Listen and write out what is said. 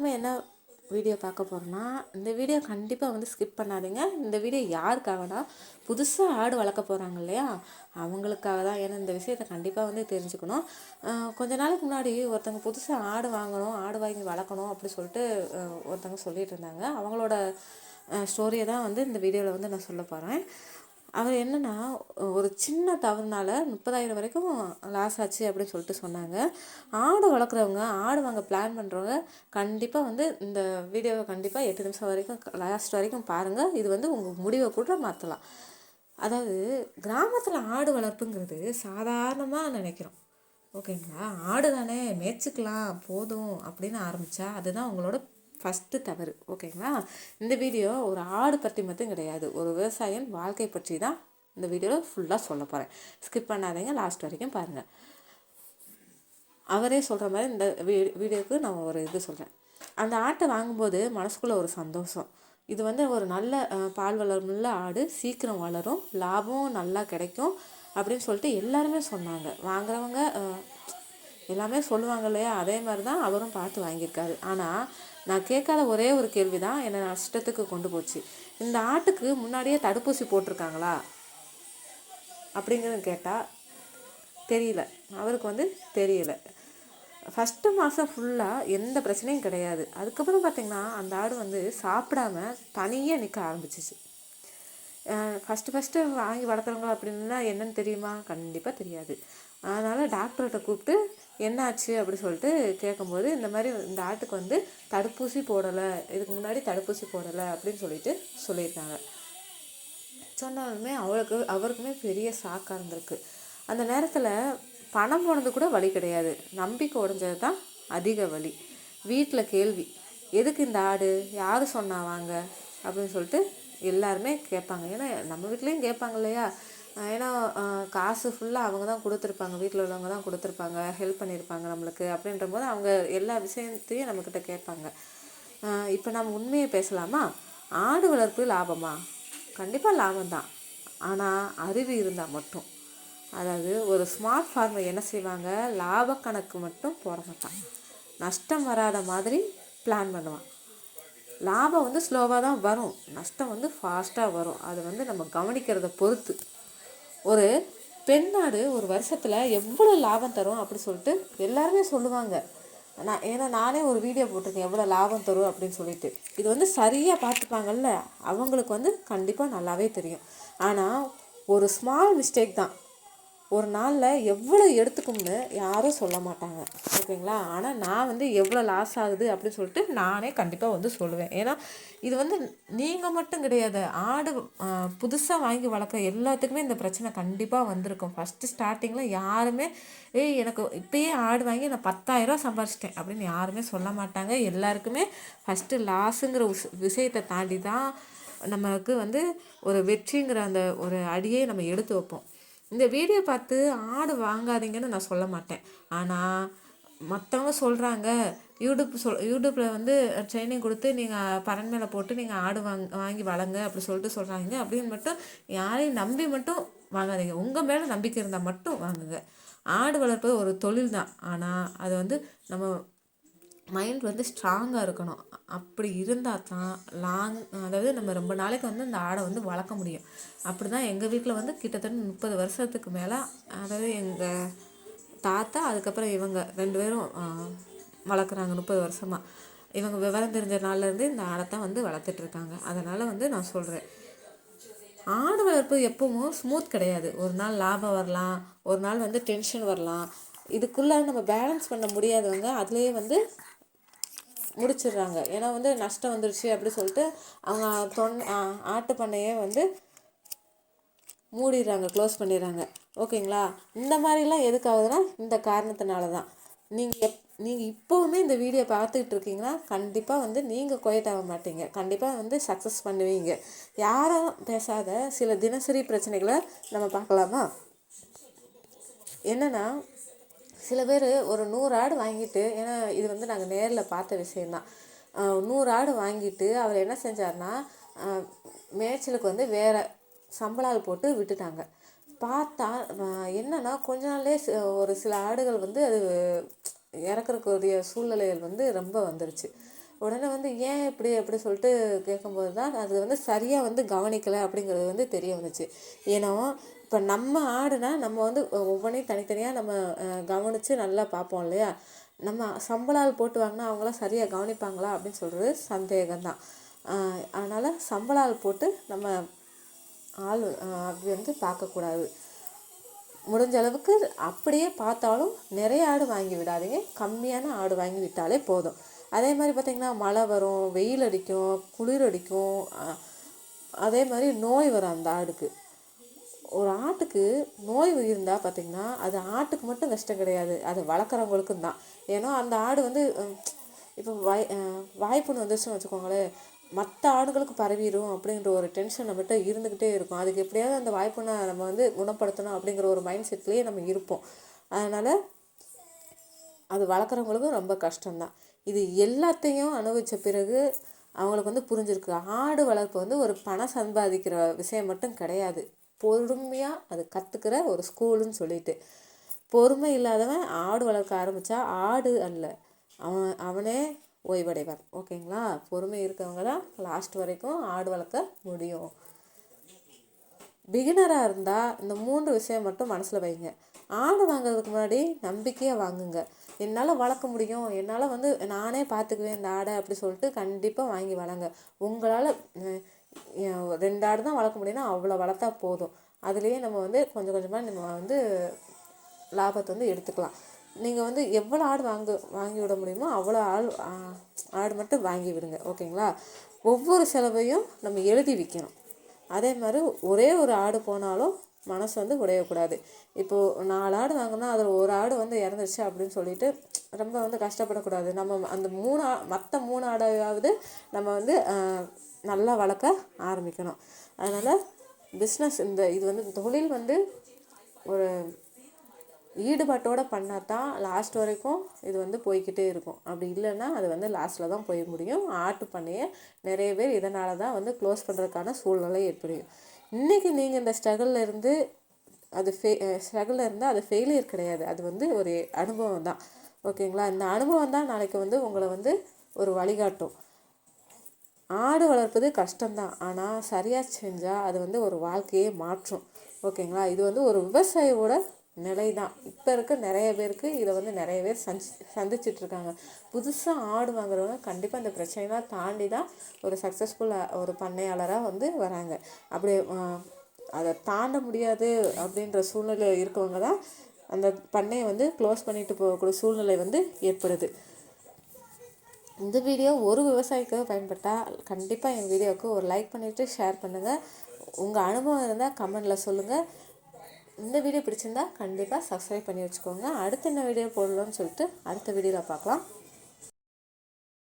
நம்ம என்ன வீடியோ பார்க்க போகிறோம்னா, இந்த வீடியோ கண்டிப்பாக வந்து ஸ்கிப் பண்ணாதீங்க. இந்த வீடியோ யாருக்காகனா, புதுசாக ஆடு வளர்க்க போகிறாங்க இல்லையா, அவங்களுக்காக தான். ஏன்னா இந்த விஷயத்தை கண்டிப்பாக வந்து தெரிஞ்சுக்கணும். கொஞ்ச நாளுக்கு முன்னாடி ஒருத்தவங்க புதுசாக ஆடு வாங்கணும், ஆடு வாங்கி வளர்க்கணும் அப்படி சொல்லிட்டு ஒருத்தவங்க சொல்லிட்டு இருந்தாங்க. அவங்களோட ஸ்டோரியை தான் வந்து இந்த வீடியோவில் வந்து நான் சொல்ல போகிறேன். அவர் என்னென்னா, ஒரு சின்ன தவறுனால 30,000 வரைக்கும் லாஸ் ஆச்சு அப்படின்னு சொல்லிட்டு சொன்னாங்க. ஆடு வளர்க்குறவங்க, ஆடு வாங்க பிளான் பண்ணுறவங்க கண்டிப்பாக வந்து இந்த வீடியோவை கண்டிப்பாக 8 நிமிஷம் வரைக்கும் லாஸ்ட் வரைக்கும் பாருங்கள். இது வந்து உங்கள் முடிவை கூட மாற்றலாம். அதாவது கிராமத்தில் ஆடு வளர்ப்புங்கிறது சாதாரணமாக நினைக்கிறோம். ஓகேங்களா? ஆடு தானே, மேய்ச்சிக்கலாம் போதும் அப்படின்னு ஆரம்பித்தா அதுதான் உங்களோட ஃபஸ்ட்டு தவறு. ஓகேங்களா? இந்த வீடியோ ஒரு ஆடு பற்றி மட்டும் கிடையாது, ஒரு விவசாயியின் வாழ்க்கை பற்றி தான் இந்த வீடியோவில் ஃபுல்லாக சொல்ல போகிறேன். ஸ்கிப் பண்ணாதீங்க, லாஸ்ட் வரைக்கும் பாருங்கள். அவரே சொல்கிற மாதிரி இந்த வீடியோவுக்கு நான் ஒரு இது சொல்கிறேன். அந்த ஆட்டை வாங்கும்போது மனசுக்குள்ளே ஒரு சந்தோஷம். இது வந்து ஒரு நல்ல பால் வளருள்ள ஆடு, சீக்கிரம் வளரும், லாபம் நல்லா கிடைக்கும் அப்படின்னு சொல்லிட்டு எல்லாருமே சொன்னாங்க. வாங்குறவங்க எல்லாமே சொல்லுவாங்க இல்லையா, அதே மாதிரி தான் அவரும் பார்த்து வாங்கியிருக்காரு. ஆனால் நான் கேட்காத ஒரே ஒரு கேள்வி தான் என்னை நஷ்டத்துக்கு கொண்டு போச்சு. இந்த ஆட்டுக்கு முன்னாடியே தடுப்பூசி போட்டிருக்காங்களா அப்படிங்கிறது கேட்டால் தெரியல. அவருக்கு வந்து தெரியல. ஃபஸ்ட்டு மாதம் ஃபுல்லாக எந்த பிரச்சனையும் கிடையாது. அதுக்கப்புறம் பார்த்திங்கன்னா அந்த ஆடு வந்து சாப்பிடாம தனியாக நிற்க ஆரம்பிச்சிச்சு. ஃபஸ்ட்டு வாங்கி வளர்க்குறவங்க அப்படின்னா என்னென்னு தெரியுமா? கண்டிப்பாக தெரியாது. அதனால் டாக்டர்கிட்ட கூப்பிட்டு என்னாச்சு அப்படி சொல்லிட்டு கேட்கும்போது, இந்த மாதிரி இந்த ஆட்டுக்கு வந்து தடுப்பூசி போடலை, இதுக்கு முன்னாடி தடுப்பூசி போடலை அப்படின்னு சொல்லியிருக்காங்க. சொன்னாலுமே அவருக்குமே பெரிய ஷாக்காக இருந்திருக்கு. அந்த நேரத்தில் பணம் போனது கூட வழி கிடையாது, நம்பிக்கை உடைஞ்சது தான் அதிக வலி. வீட்டில் கேள்வி, எதுக்கு இந்த ஆடு, யார் சொன்னா வாங்க அப்படின்னு சொல்லிட்டு எல்லாருமே கேட்பாங்க. ஏன்னா நம்ம வீட்லேயும் கேட்பாங்க இல்லையா. ஏன்னா காசு ஃபுல்லாக அவங்க தான் கொடுத்துருப்பாங்க, வீட்டில் உள்ளவங்க தான் கொடுத்துருப்பாங்க, ஹெல்ப் பண்ணியிருப்பாங்க நம்மளுக்கு. அப்படின்ற போது அவங்க எல்லா விஷயத்தையும் நம்மக்கிட்ட கேட்பாங்க. இப்போ நம்ம உண்மையை பேசலாமா? ஆடு வளர்ப்பு லாபமா? கண்டிப்பாக லாபம்தான், ஆனால் அறிவு இருந்தால் மட்டும். அதாவது ஒரு ஸ்மார்ட் ஃபார்மர் என்ன செய்வாங்க, லாப கணக்கு மட்டும் போட மாட்டான், நஷ்டம் வராத மாதிரி பிளான் பண்ணுவான். லாபம் வந்து ஸ்லோவாக தான் வரும், நஷ்டம் வந்து ஃபாஸ்ட்டாக வரும். அது வந்து நம்ம கவனிக்கிறத பொறுத்து. ஒரு பெண்ணாடு ஒரு வருஷத்தில் எவ்வளோ லாபம் தரும் அப்படி சொல்லிட்டு எல்லாருமே சொல்லுவாங்க. ஏன்னா நானே ஒரு வீடியோ போட்டிருக்கேன் எவ்வளோ லாபம் தரும் அப்படின்னு சொல்லிட்டு. இது வந்து சரியாக பார்த்துப்பாங்கல்ல, அவங்களுக்கு வந்து கண்டிப்பாக நல்லாவே தெரியும். ஆனால் ஒரு ஸ்மால் மிஸ்டேக் தான் ஒரு நாளில் எவ்வளோ எடுத்துக்கும்னு யாரும் சொல்ல மாட்டாங்க. ஓகேங்களா? ஆனால் நான் வந்து எவ்வளோ லாஸ் ஆகுது அப்படின்னு சொல்லிட்டு நானே கண்டிப்பாக வந்து சொல்லுவேன். ஏன்னா இது வந்து நீங்கள் மட்டும் கிடையாது, ஆடு புதுசாக வாங்கி வளர்க்க எல்லாத்துக்குமே இந்த பிரச்சனை கண்டிப்பாக வந்திருக்கும். ஃபஸ்ட்டு ஸ்டார்டிங்கில் யாருமே எனக்கு இப்போயே ஆடு வாங்கி நான் 10,000 சம்பாரிச்சிட்டேன் அப்படின்னு யாருமே சொல்ல மாட்டாங்க. எல்லாருக்குமே ஃபஸ்ட்டு லாஸுங்கிற விஷயத்தை தாண்டி தான் நமக்கு வந்து ஒரு வெற்றிங்கிற அந்த ஒரு அடியை நம்ம எடுத்து வைப்போம். இந்த வீடியோ பார்த்து ஆடு வாங்காதீங்கன்னு நான் சொல்ல மாட்டேன். ஆனால் மற்றவங்க சொல்கிறாங்க, யூடியூப்பில் வந்து ட்ரைனிங் கொடுத்து நீங்கள் பரன் மேலே போட்டு நீங்கள் ஆடு வாங்கி வளங்க அப்படி சொல்லிட்டு சொல்கிறாங்க அப்படின்னு மட்டும் யாரையும் நம்பி மட்டும் வாங்காதீங்க. உங்கள் மேலே நம்பிக்கை இருந்தால் மட்டும் வாங்குங்க. ஆடு வளர்ப்பது ஒரு தொழில் தான், ஆனால் அது வந்து நம்ம மைண்ட் வந்து ஸ்ட்ராங்காக இருக்கணும். அப்படி இருந்தால் தான் அதாவது நம்ம ரொம்ப நாளைக்கு வந்து அந்த ஆடை வந்து வளர்க்க முடியும். அப்படி தான் எங்கள் வீட்டில் வந்து கிட்டத்தட்ட 30 வருஷத்துக்கு மேலே, அதாவது எங்கள் தாத்தா அதுக்கப்புறம் இவங்க 2 பேரும் வளர்க்குறாங்க 30 வருஷமாக. இவங்க விவரம் தெரிஞ்ச நாள்லேருந்து இந்த ஆடை தான் வந்து வளர்த்துட்ருக்காங்க. அதனால் வந்து நான் சொல்கிறேன், ஆடு வளர்ப்பு எப்பவும் ஸ்மூத் கிடையாது. ஒரு நாள் லாபம் வரலாம், ஒரு நாள் வந்து டென்ஷன் வரலாம். இதுக்குள்ளே நம்ம பேலன்ஸ் பண்ண முடியாதவங்க அதுலேயே வந்து முடிச்சிடுறாங்க. ஏன்னா வந்து நஷ்டம் வந்துடுச்சு அப்படி சொல்லிட்டு அவங்க ஆட்டு பண்ணையே வந்து மூடிடுறாங்க, க்ளோஸ் பண்ணிடுறாங்க. ஓகேங்களா? இந்த மாதிரிலாம் எதுக்காகுதுன்னா இந்த காரணத்தினால தான். நீங்கள் இப்போவுமே இந்த வீடியோ பார்த்துக்கிட்டு இருக்கீங்கன்னா கண்டிப்பாக வந்து நீங்கள் குவைட் ஆக மாட்டீங்க, கண்டிப்பாக வந்து சக்ஸஸ் பண்ணுவீங்க. யாரும் பேசாத சில தினசரி பிரச்சனைகளை நம்ம பார்க்கலாமா? என்னென்னா, சில பேர் ஒரு 100 ஆடு வாங்கிட்டு, ஏன்னா இது வந்து நாங்கள் நேரில் பார்த்த விஷயந்தான். 100 ஆடு வாங்கிட்டு அவர் என்ன செஞ்சார்னா, மேய்ச்சலுக்கு வந்து வேறு சம்பளால் போட்டு விட்டுட்டாங்க. பார்த்தா என்னென்னா கொஞ்ச நாள்லே ஒரு சில ஆடுகள் வந்து அது இறக்குறக்கூடிய சூழ்நிலைகள் வந்து ரொம்ப வந்துருச்சு. உடனே வந்து ஏன் இப்படி அப்படி சொல்லிட்டு கேட்கும்போது தான் அது வந்து சரியாக வந்து கவனிக்கலை அப்படிங்கிறது வந்து தெரிய வந்துச்சு. ஏன்னா இப்போ நம்ம ஆடுனா நம்ம வந்து ஒவ்வொன்றையும் தனித்தனியாக நம்ம கவனித்து நல்லா பார்ப்போம் இல்லையா. நம்ம சம்பளால் போட்டு வாங்கினா அவங்களாம் சரியாக கவனிப்பாங்களா அப்படின்னு சொல்கிறது சந்தேகம்தான். அதனால் சம்பளால் போட்டு நம்ம ஆள் அப்படி வந்து பார்க்கக்கூடாது. முடிஞ்ச அளவுக்கு அப்படியே பார்த்தாலும் நிறைய ஆடு வாங்கி விடாதீங்க, கம்மியான ஆடு வாங்கி விட்டாலே போதும். அதே மாதிரி பார்த்திங்கன்னா மழை வரும், வெயில் அடிக்கும், குளிர் அடிக்கும், அதே மாதிரி நோய் வரும் அந்த ஆடுக்கு. ஒரு ஆட்டுக்கு நோய் இருந்தால் பார்த்திங்கன்னா அது ஆட்டுக்கு மட்டும் கஷ்டம் கிடையாது, அது வளர்க்குறவங்களுக்கும் தான். ஏன்னா அந்த ஆடு வந்து இப்போ வாய்ப்புன்னு வந்துச்சுன்னு வச்சுக்கோங்களேன், மற்ற ஆடுகளுக்கு பரவிடும் அப்படிங்கிற ஒரு டென்ஷன் நம்மகிட்ட இருந்துக்கிட்டே இருக்கும். அதுக்கு எப்படியாவது அந்த வாய்ப்புனை நம்ம வந்து குணப்படுத்தணும் அப்படிங்கிற ஒரு மைண்ட் செட்லேயே நம்ம இருப்போம். அதனால் அது வளர்க்குறவங்களுக்கும் ரொம்ப கஷ்டம்தான். இது எல்லாத்தையும் அனுபவித்த பிறகு அவங்களுக்கு வந்து புரிஞ்சிருக்கு, ஆடு வளர்ப்பு வந்து ஒரு பணம் சம்பாதிக்கிற விஷயம் மட்டும் கிடையாது, பொறுமையாக அது கற்றுக்கிற ஒரு ஸ்கூலுன்னு சொல்லிட்டு. பொறுமை இல்லாதவன் ஆடு வளர்க்க ஆரம்பித்தா ஆடு அல்ல, அவனே ஓய்வடைவார். ஓகேங்களா. பொறுமை இருக்கவங்க தான் லாஸ்ட் வரைக்கும் ஆடு வளர்க்க முடியும். பிகினராக இருந்தால் இந்த 3 விஷயம் மட்டும் மனசில் வைங்க. ஆடு வாங்குறதுக்கு முன்னாடி நம்பிக்கையாக வாங்குங்க. என்னால் வளர்க்க முடியும், என்னால் வந்து நானே பார்த்துக்குவேன் இந்த ஆடை அப்படி சொல்லிட்டு கண்டிப்பாக வாங்கி வளங்க. உங்களால் 2 ஆடு தான் வளர்க்க முடியும்னா அவ்வளோ வளர்த்தா போதும். அதுலேயே நம்ம வந்து கொஞ்சம் கொஞ்சமாக நம்ம வந்து லாபத்தை வந்து எடுத்துக்கலாம். நீங்கள் வந்து எவ்வளோ ஆடு வாங்கி விட முடியுமோ அவ்வளோ ஆடு மட்டும் வாங்கி விடுங்க. ஓகேங்களா. ஒவ்வொரு செலவையும் நம்ம எழுதி வைக்கணும். அதே மாதிரி ஒரே ஒரு ஆடு போனாலும் மனசு வந்து உடையக்கூடாது. இப்போது 4 ஆடு வாங்கினா அதில் ஒரு ஆடு வந்து இறந்துருச்சு அப்படின்னு சொல்லிட்டு ரொம்ப வந்து கஷ்டப்படக்கூடாது. நம்ம அந்த மற்ற 3 ஆடாவது நம்ம வந்து நல்லா வளர்க்க ஆரம்பிக்கணும். அதனால் பிஸ்னஸ் இது வந்து தொழில் வந்து ஒரு ஈடுபாட்டோடு பண்ணால் தான் லாஸ்ட் வரைக்கும் இது வந்து போய்கிட்டே இருக்கும். அப்படி இல்லைன்னா அது வந்து லாஸ்ட்டில் தான் போய் முடியும். ஆட்டு பண்ணையை நிறைய பேர் இதனால தான் வந்து க்ளோஸ் பண்ணுறதுக்கான சூழ்நிலை ஏற்படும். இன்றைக்கி நீங்கள் இந்த ஸ்ட்ரகிளில் இருந்து ஸ்ட்ரகிளில் இருந்தால் அது ஃபெயிலியர் கிடையாது, அது வந்து ஒரு அனுபவம் தான். ஓகேங்களா. இந்த அனுபவம் தான் நாளைக்கு வந்து உங்களை வந்து ஒரு வழிகாட்டும். ஆடு வளர்ப்பது கஷ்டம்தான், ஆனால் சரியாக செஞ்சால் அது வந்து ஒரு வாழ்க்கையே மாற்றும். ஓகேங்களா. இது வந்து ஒரு விவசாயியோட நிலை தான். இப்போ இருக்க நிறைய பேருக்கு இதை வந்து நிறைய பேர் சந்திச்சிட்ருக்காங்க. புதுசாக ஆடு வாங்குறவங்க கண்டிப்பாக இந்த பிரச்சனைலாம் தாண்டி தான் ஒரு சக்ஸஸ்ஃபுல்லாக ஒரு பண்ணையாளராக வந்து வராங்க. அப்படி அதை தாண்ட முடியாது அப்படின்ற சூழ்நிலை இருக்கவங்க தான் அந்த பண்ணையை வந்து க்ளோஸ் பண்ணிட்டு போகக்கூடிய சூழ்நிலை வந்து ஏற்படுது. இந்த வீடியோ ஒரு விவசாயிக்காக பயன்பட்டால் கண்டிப்பாக என் வீடியோவுக்கு ஒரு லைக் பண்ணிவிட்டு ஷேர் பண்ணுங்கள். உங்கள் அனுபவம் இருந்தால் கமெண்டில் சொல்லுங்கள். இந்த வீடியோ பிடிச்சிருந்தா கண்டிப்பாக சப்ஸ்கிரைப் பண்ணி வச்சுக்கோங்க. அடுத்த என்ன வீடியோ போடலாம்னு சொல்லிட்டு அடுத்த வீடியோவில் பார்க்கலாம்.